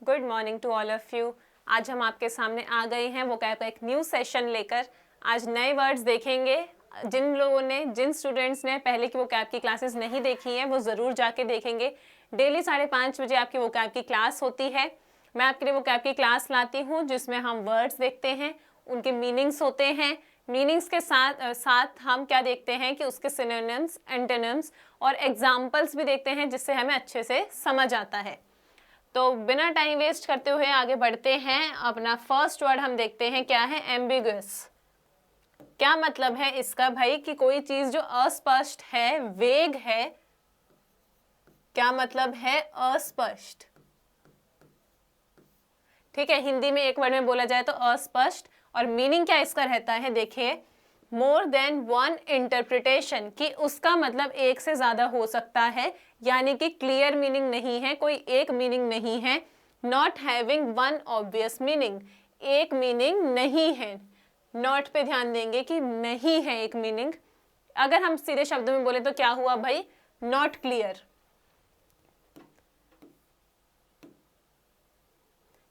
Good morning to all of you. आज हम आपके सामने आ गए हैं वोकैब का एक न्यू सेशन लेकर। आज नए वर्ड्स देखेंगे। जिन स्टूडेंट्स ने पहले की वोकैब की क्लासेस नहीं देखी हैं वो ज़रूर जाके देखेंगे। डेली 5:30 बजे आपकी वोकैब की क्लास होती है। मैं आपके लिए वोकैब की क्लास लाती हूँ जिसमें हम वर्ड्स देखते हैं, उनके मीनिंग्स होते हैं। मीनिंग्स के साथ हम क्या देखते हैं कि उसके सिनोनिम्स, एंटोनिम्स और एग्जाम्पल्स भी देखते हैं जिससे हमें अच्छे से समझ आता है। तो बिना टाइम वेस्ट करते हुए आगे बढ़ते हैं। अपना फर्स्ट वर्ड हम देखते हैं, क्या है? एम्बिगुअस। क्या मतलब है इसका भाई? कि कोई चीज जो अस्पष्ट है, वेग है। क्या मतलब है? अस्पष्ट। ठीक है, हिंदी में एक वर्ड में बोला जाए तो अस्पष्ट। और मीनिंग क्या इसका रहता है? देखिए, मोर देन वन इंटरप्रिटेशन, कि उसका मतलब एक से ज्यादा हो सकता है, यानी कि क्लियर मीनिंग नहीं है, कोई एक मीनिंग नहीं है। Not having one obvious meaning, एक मीनिंग नहीं है। नॉट पे ध्यान देंगे कि नहीं है एक मीनिंग। अगर हम सीधे शब्दों में बोले तो क्या हुआ भाई? नॉट क्लियर,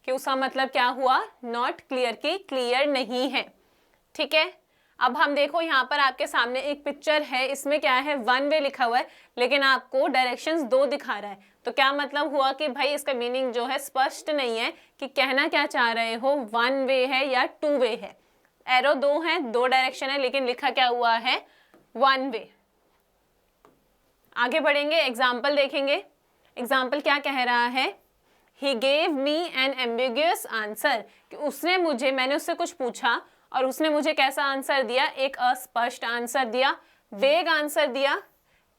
कि उसका मतलब क्या हुआ? नॉट क्लियर, की क्लियर नहीं है। ठीक है, अब हम देखो यहाँ पर आपके सामने एक पिक्चर है, इसमें क्या है? वन वे लिखा हुआ है, लेकिन आपको डायरेक्शंस 2 दिखा रहा है। तो क्या मतलब हुआ कि भाई इसका मीनिंग जो है स्पष्ट नहीं है कि कहना क्या चाह रहे हो, वन वे है या 2 वे है। एरो 2 है, 2 डायरेक्शन है, लेकिन लिखा क्या हुआ है? One way. आगे बढ़ेंगे, एग्जाम्पल देखेंगे। एग्जाम्पल क्या कह रहा है? He gave me an ambiguous answer, कि मैंने उससे कुछ पूछा और उसने मुझे कैसा आंसर दिया? एक अस्पष्ट आंसर दिया, वेग आंसर दिया,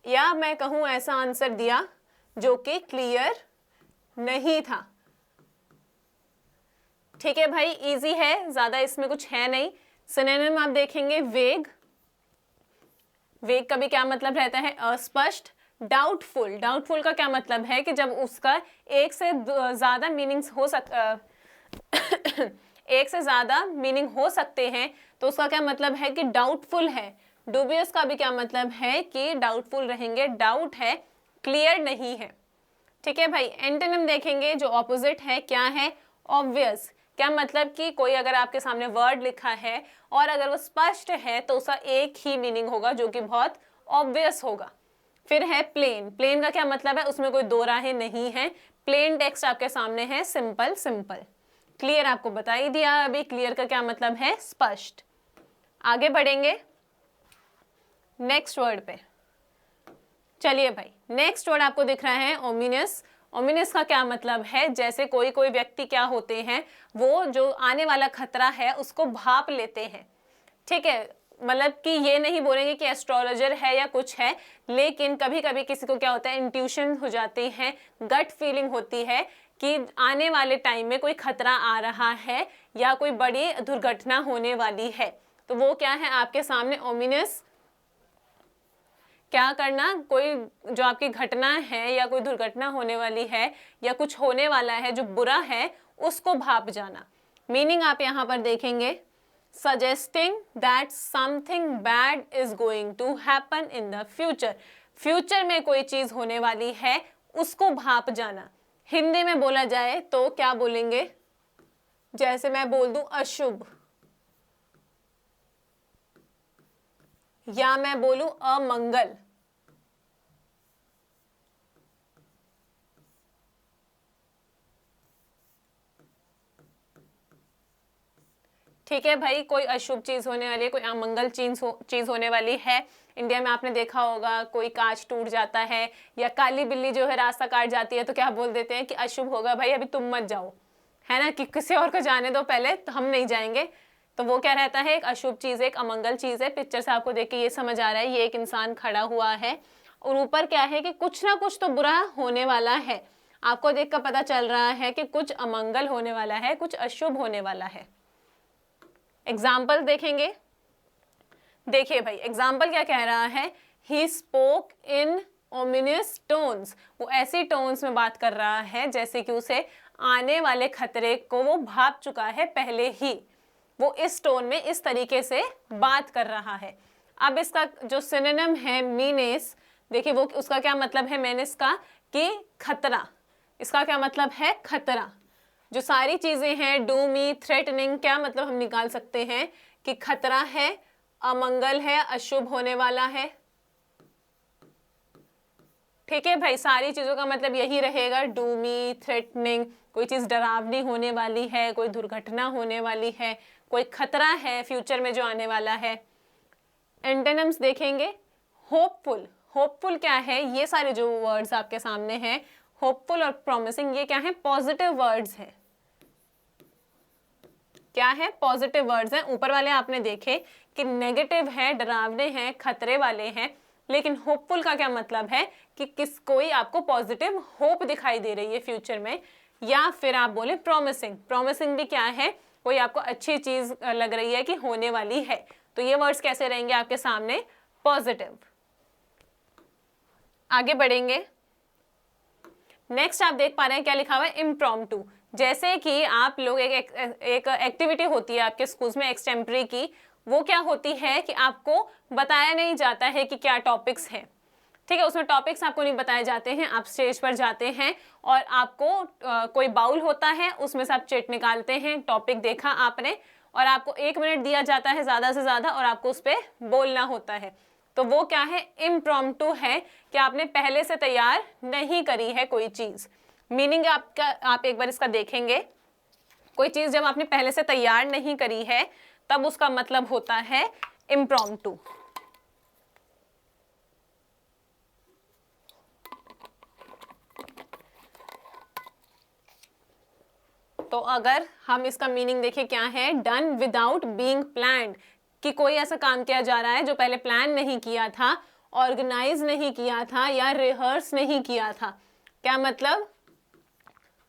या मैं कहूं ऐसा आंसर दिया जो कि क्लियर नहीं था। ठीक है भाई, इजी है, ज्यादा इसमें कुछ है नहीं। सिनोनिम आप देखेंगे, वेग। वेग का भी क्या मतलब रहता है? अस्पष्ट। डाउटफुल, डाउटफुल का क्या मतलब है? कि जब उसका एक से ज्यादा मीनिंग्स हो एक से ज्यादा मीनिंग हो सकते हैं, तो उसका क्या मतलब है? कि डाउटफुल है। डूबियस का भी क्या मतलब है? कि डाउटफुल रहेंगे, डाउट है, क्लियर नहीं है। ठीक है भाई, एंटोनिम देखेंगे, जो ऑपोजिट है, क्या है? ऑब्वियस। क्या मतलब? कि कोई अगर आपके सामने वर्ड लिखा है और अगर वो स्पष्ट है तो उसका एक ही मीनिंग होगा जो कि बहुत ऑब्वियस होगा। फिर है प्लेन। प्लेन का क्या मतलब है? उसमें कोई दो राहें नहीं है, प्लेन टेक्स्ट आपके सामने है, सिंपल सिंपल। क्लियर आपको बता ही दिया अभी, क्लियर का क्या मतलब है? स्पष्ट। आगे बढ़ेंगे नेक्स्ट वर्ड पे। चलिए भाई, नेक्स्ट वर्ड आपको दिख रहा है ओमिनियस। ओमिनियस का क्या मतलब है? जैसे कोई कोई व्यक्ति क्या होते हैं, वो जो आने वाला खतरा है उसको भाप लेते हैं। ठीक है, मतलब कि ये नहीं बोलेंगे कि एस्ट्रोलॉजर है या कुछ है, लेकिन कभी कभी किसी को क्या होता है, इंट्यूशन हो जाती है, गट फीलिंग होती है कि आने वाले टाइम में कोई खतरा आ रहा है या कोई बड़ी दुर्घटना होने वाली है। तो वो क्या है आपके सामने? ओमिनियस। क्या करना? कोई जो आपकी घटना है या कोई दुर्घटना होने वाली है या कुछ होने वाला है जो बुरा है, उसको भाप जाना। मीनिंग आप यहाँ पर देखेंगे, suggesting that something bad is going to happen in the future। Future में कोई चीज होने वाली है, उसको भाप जाना। हिंदी में बोला जाए तो क्या बोलेंगे? जैसे मैं बोल दूं अशुभ, या मैं बोलूं अमंगल। ठीक है भाई, कोई अशुभ चीज होने वाली है, कोई अमंगल चीज होने वाली है। इंडिया में आपने देखा होगा, कोई कांच टूट जाता है या काली बिल्ली जो है रास्ता काट जाती है, तो क्या बोल देते हैं कि अशुभ होगा भाई, अभी तुम मत जाओ, है ना, कि किसी और को जाने दो पहले, तो हम नहीं जाएंगे। तो वो क्या रहता है? एक अशुभ चीज है, एक अमंगल चीज है। पिक्चर से आपको देख के ये समझ आ रहा है, ये एक इंसान खड़ा हुआ है और ऊपर क्या है कि कुछ ना कुछ तो बुरा होने वाला है। आपको देख कर पता चल रहा है कि कुछ अमंगल होने वाला है, कुछ अशुभ होने वाला है। एग्जाम्पल देखेंगे। देखिए भाई, एग्जाम्पल क्या कह रहा है? He spoke in ominous tones. वो ऐसी टोन्स में बात कर रहा है जैसे कि उसे आने वाले खतरे को वो भाप चुका है पहले ही। वो इस टोन में इस तरीके से बात कर रहा है। अब इसका जो सिनोनिम है मीनेस, देखिए वो उसका क्या मतलब है? मीनेस का कि खतरा। इसका क्या मतलब है? खतरा। जो सारी चीजें हैं, डू मी, थ्रेटनिंग, क्या मतलब हम निकाल सकते हैं कि खतरा है, अमंगल है, अशुभ होने वाला है। ठीक है भाई, सारी चीजों का मतलब यही रहेगा, डू मी, थ्रेटनिंग, कोई चीज डरावनी होने वाली है, कोई दुर्घटना होने वाली है, कोई खतरा है फ्यूचर में जो आने वाला है। एंटोनिम्स देखेंगे, होपफुल, होपफुल क्या है, ये सारे जो वर्ड्स आपके सामने हैं, होपफुल और प्रॉमिसिंग, ये क्या है, पॉजिटिव वर्ड्स हैं। क्या है, पॉजिटिव वर्ड्स हैं। ऊपर वाले आपने देखे कि नेगेटिव है, डरावने हैं, खतरे वाले हैं, लेकिन होपफुल का क्या मतलब है कि कोई आपको पॉजिटिव होप दिखाई दे रही है फ्यूचर में। या फिर आप बोले प्रॉमिसिंग, प्रॉमिसिंग भी क्या है, कोई आपको अच्छी चीज लग रही है कि होने वाली है। तो ये वर्ड्स कैसे रहेंगे आपके सामने, पॉजिटिव। आगे बढ़ेंगे, नेक्स्ट आप देख पा रहे हैं क्या लिखा हुआ है, इम्प्रॉम्प्टू। जैसे कि आप लोग एक एक्टिविटी होती है आपके स्कूल्स में एक्सटेम्परी की, वो क्या होती है कि आपको बताया नहीं जाता है कि क्या टॉपिक्स हैं। ठीक है, उसमें टॉपिक्स आपको नहीं बताए जाते हैं, आप स्टेज पर जाते हैं और आपको कोई बाउल होता है, उसमें से आप चिट निकालते हैं, टॉपिक देखा आपने, और आपको 1 मिनट दिया जाता है ज़्यादा से ज़्यादा, और आपको उस पर बोलना होता है। तो वो क्या है, इम्प्रॉम्प्टू है, कि आपने पहले से तैयार नहीं करी है कोई चीज़। मीनिंग आपका, आप एक बार इसका देखेंगे, कोई चीज़ जब आपने पहले से तैयार नहीं करी है तब उसका मतलब होता है इम्प्रॉम्प्टू। तो अगर हम इसका मीनिंग देखें क्या है, डन विदाउट बीइंग प्लान्ड, कि कोई ऐसा काम किया जा रहा है जो पहले प्लान नहीं किया था, ऑर्गेनाइज नहीं किया था, या रिहर्स नहीं किया था। क्या मतलब,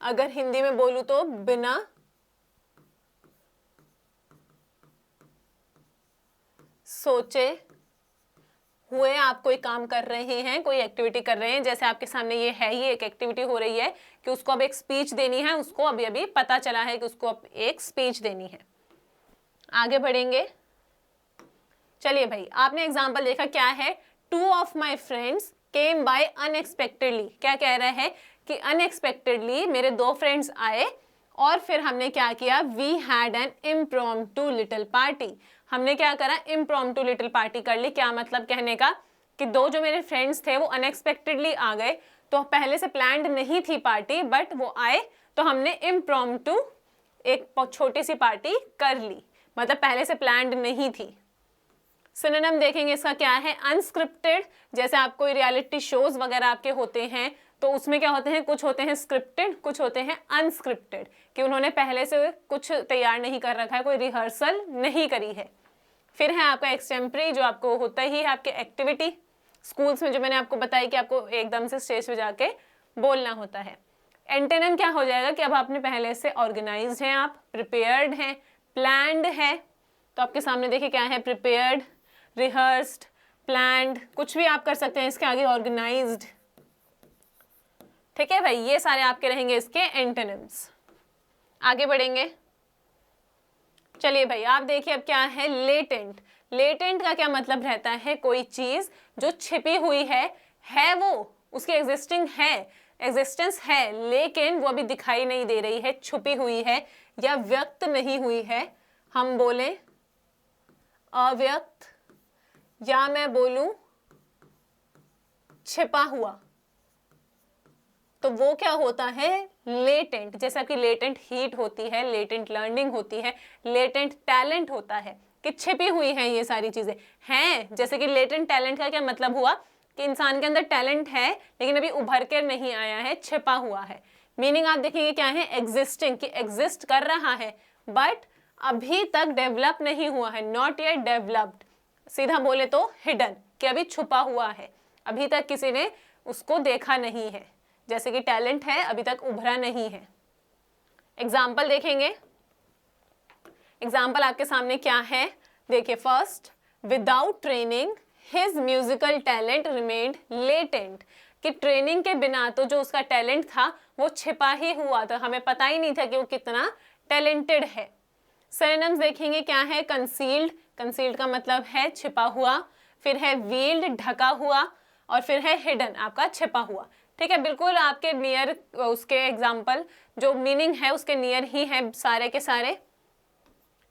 अगर हिंदी में बोलूं तो बिना सोचे हुए आप कोई काम कर रहे हैं, कोई एक्टिविटी कर रहे हैं। जैसे आपके सामने ये है, ये एक एक्टिविटी हो रही है कि उसको अब एक स्पीच देनी है, उसको अभी अभी पता चला है कि उसको अब एक स्पीच देनी है। आगे बढ़ेंगे, चलिए भाई, आपने एग्जाम्पल देखा क्या है, 2 of my friends came by unexpectedly. क्या कह रहा है कि अनएक्सपेक्टेडली मेरे 2 फ्रेंड्स आए और फिर हमने क्या किया, we had an impromptu little party. हमने क्या करा, इम्प्रॉम्प्टू लिटिल पार्टी कर ली। क्या मतलब कहने का कि 2 जो मेरे फ्रेंड्स थे वो अनएक्सपेक्टेडली आ गए, तो पहले से प्लान्ड नहीं थी पार्टी, बट वो आए तो हमने इम्प्रॉम्प्टू एक छोटी सी पार्टी कर ली, मतलब पहले से प्लान्ड नहीं थी। सिनोनिम देखेंगे इसका क्या है, अनस्क्रिप्टेड। जैसे आप कोई रियलिटी शोज वगैरह आपके होते हैं तो उसमें क्या होते हैं, कुछ होते हैं स्क्रिप्टेड, कुछ होते हैं अनस्क्रिप्टेड, कि उन्होंने पहले से कुछ तैयार नहीं कर रखा है, कोई रिहर्सल नहीं करी है। फिर है आपका एक्सटेम्परी, जो आपको होता ही है आपके एक्टिविटी स्कूल्स में, जो मैंने आपको बताई कि आपको एकदम से स्टेज पे जाके बोलना होता है। एंटोनिम क्या हो जाएगा कि अब आपने पहले से ऑर्गेनाइज्ड हैं, आप प्रिपेयर्ड हैं, प्लान्ड है। तो आपके सामने देखिए क्या है, प्रिपेयर्ड, रिहर्स्ड, प्लान्ड, कुछ भी आप कर सकते हैं इसके आगे, ऑर्गेनाइज्ड। ठीक है भाई, ये सारे आपके रहेंगे इसके एंटोनिम्स। आगे बढ़ेंगे, चलिए भाई आप देखिए अब क्या है, लेटेंट। लेटेंट का क्या मतलब रहता है, कोई चीज जो छिपी हुई है वो उसकी एग्जिस्टेंस है, लेकिन वो अभी दिखाई नहीं दे रही है, छुपी हुई है या व्यक्त नहीं हुई है। हम बोले अव्यक्त, या मैं बोलूं छिपा हुआ, तो वो क्या होता है, लेटेंट। जैसे आपकी लेटेंट हीट होती है, लेटेंट लर्निंग होती है, लेटेंट टैलेंट होता है, कि छिपी हुई हैं ये सारी चीजें हैं। जैसे कि लेटेंट टैलेंट का क्या मतलब हुआ कि इंसान के अंदर टैलेंट है लेकिन अभी उभर कर नहीं आया है, छिपा हुआ है। मीनिंग आप देखेंगे क्या है, एग्जिस्टिंग, कि एग्जिस्ट कर रहा है बट अभी तक डेवलप नहीं हुआ है, नॉट येट डेवलप्ड। सीधा बोले तो हिडन, कि अभी छुपा हुआ है, अभी तक किसी ने उसको देखा नहीं है। जैसे कि टैलेंट है, अभी तक उभरा नहीं है। एग्जाम्पल देखेंगे, एग्जाम्पल आपके सामने क्या है, देखिए first, without training his musical talent remained latent, कि ट्रेनिंग के बिना तो जो उसका टैलेंट था वो छिपा ही हुआ था, हमें पता ही नहीं था कि वो कितना टैलेंटेड है। सिनोनिम्स देखेंगे क्या है, कंसील्ड, कंसील्ड का मतलब है छिपा हुआ, फिर है वील्ड, ढका हुआ, और फिर है हिडन, आपका छिपा हुआ। ठीक है, बिल्कुल आपके नियर, उसके एग्जाम्पल जो मीनिंग है उसके नियर ही है सारे के सारे।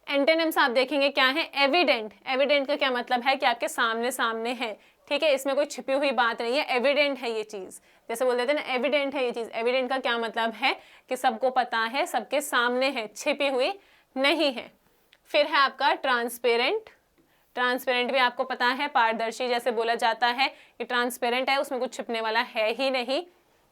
एंटोनिम्स आप देखेंगे क्या है, एविडेंट। एविडेंट का क्या मतलब है कि आपके सामने सामने है, ठीक है, इसमें कोई छिपी हुई बात नहीं है, एविडेंट है ये चीज। जैसे बोल देते हैं ना, एविडेंट है ये चीज। एविडेंट का क्या मतलब है कि सबको पता है, सबके सामने है, छिपी हुई नहीं है। फिर है आपका ट्रांसपेरेंट। ट्रांसपेरेंट भी आपको पता है, पारदर्शी जैसे बोला जाता है कि ट्रांसपेरेंट है, उसमें कुछ छिपने वाला है ही नहीं।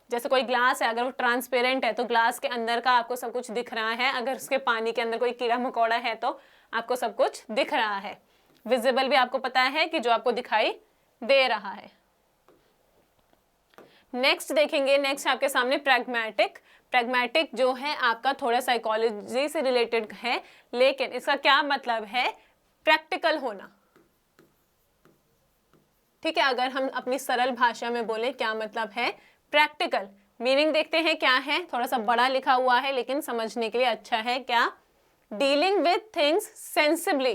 जैसे कोई ग्लास है, अगर वो ट्रांसपेरेंट है तो ग्लास के अंदर का आपको सब कुछ दिख रहा है। अगर उसके पानी के अंदर कोई कीड़ा मकोड़ा है तो आपको सब कुछ दिख रहा है। विजिबल भी आपको पता है कि जो आपको दिखाई दे रहा है। नेक्स्ट देखेंगे, नेक्स्ट आपके सामने प्रैग्मेटिक। प्रैग्मेटिक जो है आपका थोड़ा साइकोलॉजी से रिलेटेड है, लेकिन इसका क्या मतलब है, प्रैक्टिकल होना। ठीक है, अगर हम अपनी सरल भाषा में बोले क्या मतलब है प्रैक्टिकल। मीनिंग देखते हैं क्या है, थोड़ा सा बड़ा लिखा हुआ है लेकिन समझने के लिए अच्छा है। क्या, डीलिंग विथ थिंग्स सेंसिबली,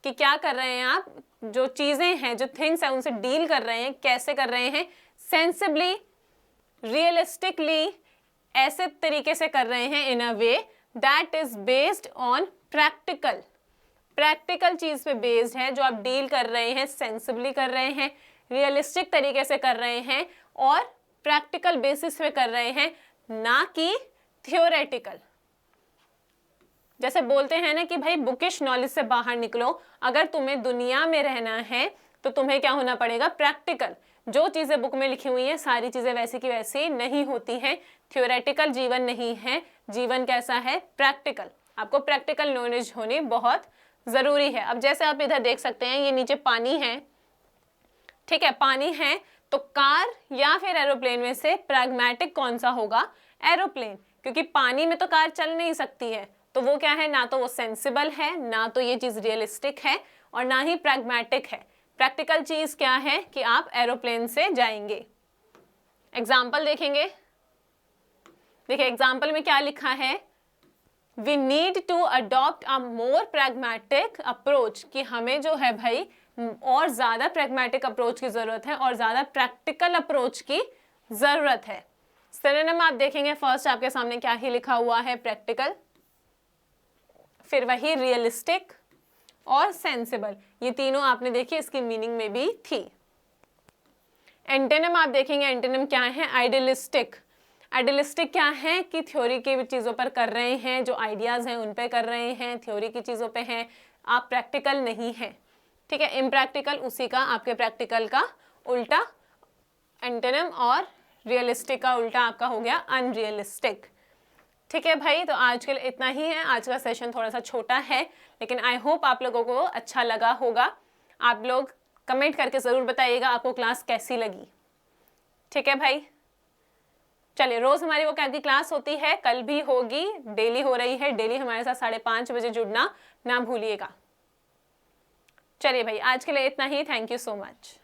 कि क्या कर रहे हैं आप, जो चीजें हैं, जो थिंग्स हैं उनसे डील कर रहे हैं, कैसे कर रहे हैं, सेंसिबली, रियलिस्टिकली, ऐसे तरीके से कर रहे हैं, in a way that is based on practical. Practical चीज पे बेस्ड है जो आप डील कर रहे हैं, सेंसिबली कर रहे हैं, रियलिस्टिक तरीके से कर रहे हैं और प्रैक्टिकल बेसिस पे कर रहे हैं, ना कि थियोरेटिकल। जैसे बोलते हैं ना कि भाई बुकिश नॉलेज से बाहर निकलो, अगर तुम्हें दुनिया में रहना है तो तुम्हें क्या होना पड़ेगा, प्रैक्टिकल। जो चीजें बुक में लिखी हुई हैं सारी चीजें वैसी की वैसी नहीं होती हैं। थियोरेटिकल जीवन नहीं है, जीवन कैसा है, प्रैक्टिकल। आपको प्रैक्टिकल नॉलेज होनी बहुत जरूरी है। अब जैसे आप इधर देख सकते हैं, ये नीचे पानी है, ठीक है, पानी है, तो कार या फिर एरोप्लेन में से प्रैग्मेटिक कौन सा होगा, एरोप्लेन, क्योंकि पानी में तो कार चल नहीं सकती है। तो वो क्या है, ना तो वो सेंसिबल है, ना तो ये चीज रियलिस्टिक है, और ना ही प्रैग्मेटिक है। प्रैक्टिकल चीज क्या है कि आप एरोप्लेन से जाएंगे। एग्जाम्पल देखेंगे, देखिए एग्जाम्पल में क्या लिखा है, we need to adopt a more pragmatic approach, कि हमें जो है भाई और ज़्यादा प्रैग्मेटिक अप्रोच की ज़रूरत है और ज़्यादा प्रैक्टिकल अप्रोच की ज़रूरत है। सिनोनिम आप देखेंगे, फर्स्ट आपके सामने क्या ही लिखा हुआ है, प्रैक्टिकल, फिर वही रियलिस्टिक और सेंसिबल, ये तीनों आपने देखी इसकी मीनिंग में भी थी। एंटोनिम आप देखेंगे, एंटोनिम क्या है, आइडियलिस्टिक। आइडियलिस्टिक क्या है कि थ्योरी की चीज़ों पर कर रहे हैं, जो आइडियाज़ हैं उन पे कर रहे हैं, थ्योरी की चीज़ों पे हैं, आप प्रैक्टिकल नहीं है। ठीक है, इम्प्रैक्टिकल उसी का, आपके प्रैक्टिकल का उल्टा एंटोनिम, और रियलिस्टिक का उल्टा आपका हो गया अनरियलिस्टिक। ठीक है भाई, तो आज के लिए इतना ही है। आज का सेशन थोड़ा सा छोटा है, लेकिन आई होप आप लोगों को अच्छा लगा होगा। आप लोग कमेंट करके ज़रूर बताइएगा आपको क्लास कैसी लगी। ठीक है भाई, चलिए, रोज़ हमारी वो कैब की क्लास होती है, कल भी होगी, डेली हो रही है। डेली हमारे साथ 5:30 बजे जुड़ना ना भूलिएगा। चलिए भाई, आज के लिए इतना ही। Thank you so much.